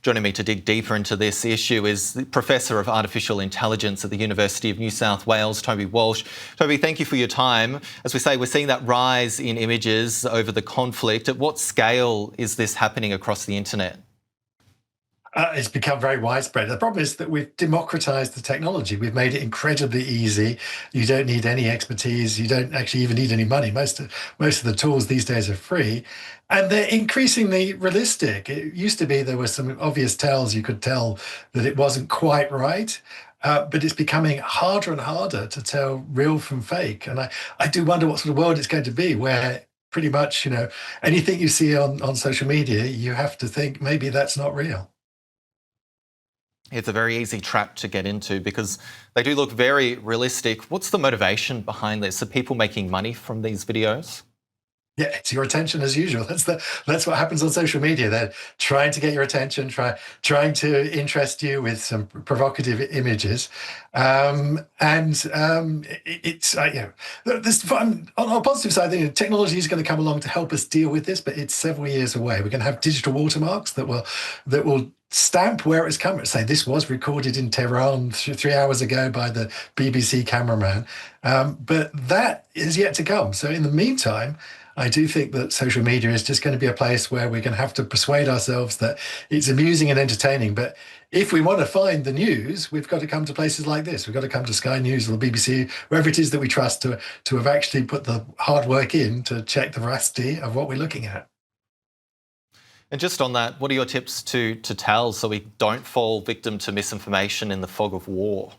Joining me to dig deeper into this issue is the Professor of Artificial Intelligence at the University of New South Wales, Toby Walsh. Toby, thank you for your time. As we say, we're seeing that rise in images over the conflict. At what scale is this happening across the internet? It's become very widespread. The problem is that we've democratized the technology. We've made it incredibly easy. You don't need any expertise. You don't actually even need any money. Most of the tools these days are free, and they're increasingly realistic. It used to be there were some obvious tells. You could tell that it wasn't quite right. But it's becoming harder and harder to tell real from fake. And I do wonder what sort of world it's going to be where pretty much, anything you see on social media, you have to think maybe that's not real. It's a very easy trap to get into because they do look very realistic. What's the motivation behind this? Are people making money from these videos? Yeah, it's your attention as usual. That's what happens on social media. They're trying to get your attention, trying to interest you with some provocative images, it's this on a positive side. Technology is going to come along to help us deal with this, but it's several years away. We're going to have digital watermarks that will stamp where it's coming. Say this was recorded in Tehran 3 hours ago by the BBC cameraman, but that is yet to come. So in the meantime, I do think that social media is just going to be a place where we're going to have to persuade ourselves that it's amusing and entertaining. But if we want to find the news, we've got to come to places like this. We've got to come to Sky News or the BBC, wherever it is that we trust to have actually put the hard work in to check the veracity of what we're looking at. And just on that, what are your tips to tell so we don't fall victim to misinformation in the fog of war?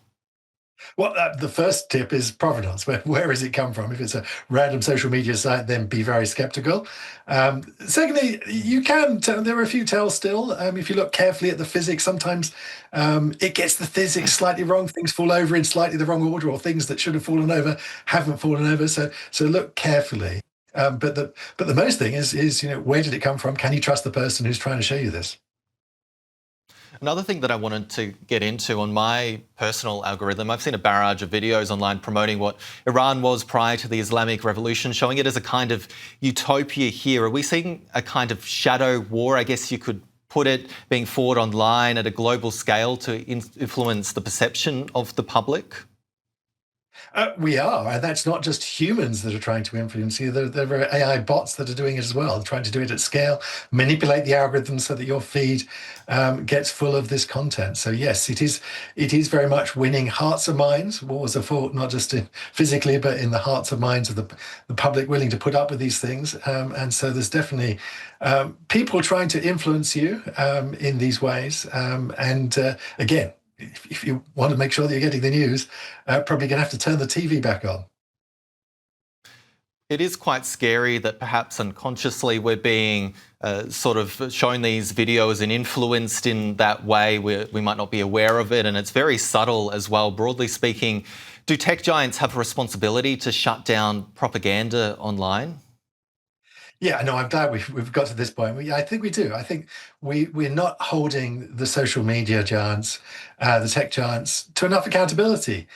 Well, the first tip is provenance. Where has it come from? If it's a random social media site, then be very skeptical. Secondly, you can tell, there are a few tells still. If you look carefully at the physics, sometimes it gets the physics slightly wrong. Things fall over in slightly the wrong order, or things that should have fallen over haven't fallen over. So look carefully. But the most thing is where did it come from? Can you trust the person who's trying to show you this? Another thing that I wanted to get into on my personal algorithm, I've seen a barrage of videos online promoting what Iran was prior to the Islamic Revolution, showing it as a kind of utopia here. Are we seeing a kind of shadow war, I guess you could put it, being fought online at a global scale to influence the perception of the public? We are, and that's not just humans that are trying to influence you. There are AI bots that are doing it as well, trying to do it at scale, manipulate the algorithms so that your feed gets full of this content. So yes, it is very much winning hearts and minds. Wars are fought not just physically, but in the hearts and minds of the public willing to put up with these things. And so there's definitely people trying to influence you in these ways. Again, if you want to make sure that you're getting the news, probably going to have to turn the TV back on. It is quite scary that perhaps unconsciously we're being sort of shown these videos and influenced in that way. We might not be aware of it, and it's very subtle as well. Broadly speaking, do tech giants have a responsibility to shut down propaganda online? Yeah, no, I'm glad we've got to this point. I think we do. I think we're not holding the social media giants, the tech giants, to enough accountability.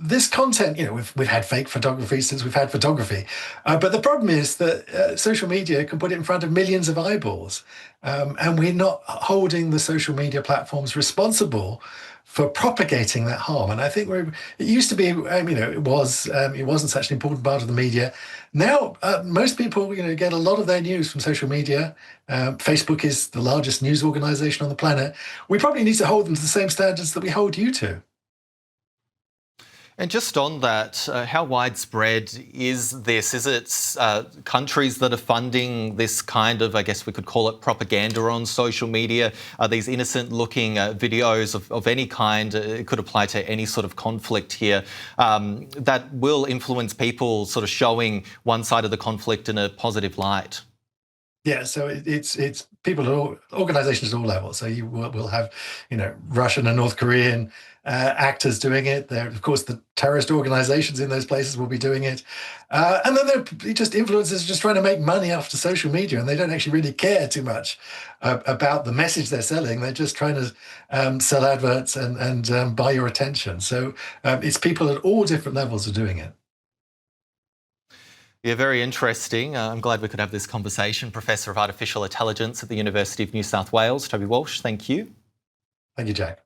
This content, we've had fake photography since we've had photography, but the problem is that social media can put it in front of millions of eyeballs, and we're not holding the social media platforms responsible for propagating that harm. And I think it used to be, it wasn't such an important part of the media. Now, most people, get a lot of their news from social media. Facebook is the largest news organization on the planet. We probably need to hold them to the same standards that we hold you to. And just on that, how widespread is this? Is it countries that are funding this kind of, I guess we could call it propaganda on social media? Are these innocent-looking videos of any kind? It could apply to any sort of conflict here that will influence people sort of showing one side of the conflict in a positive light. Yeah, so it's people at all organizations at all levels. So you will have, Russian and North Korean actors doing it. There, of course, the terrorist organizations in those places will be doing it, and then there are just influencers just trying to make money after social media, and they don't actually really care too much about the message they're selling. They're just trying to sell adverts and buy your attention. So it's people at all different levels are doing it. Yeah, very interesting. I'm glad we could have this conversation. Professor of Artificial Intelligence at the University of New South Wales, Toby Walsh, thank you. Thank you, Jack.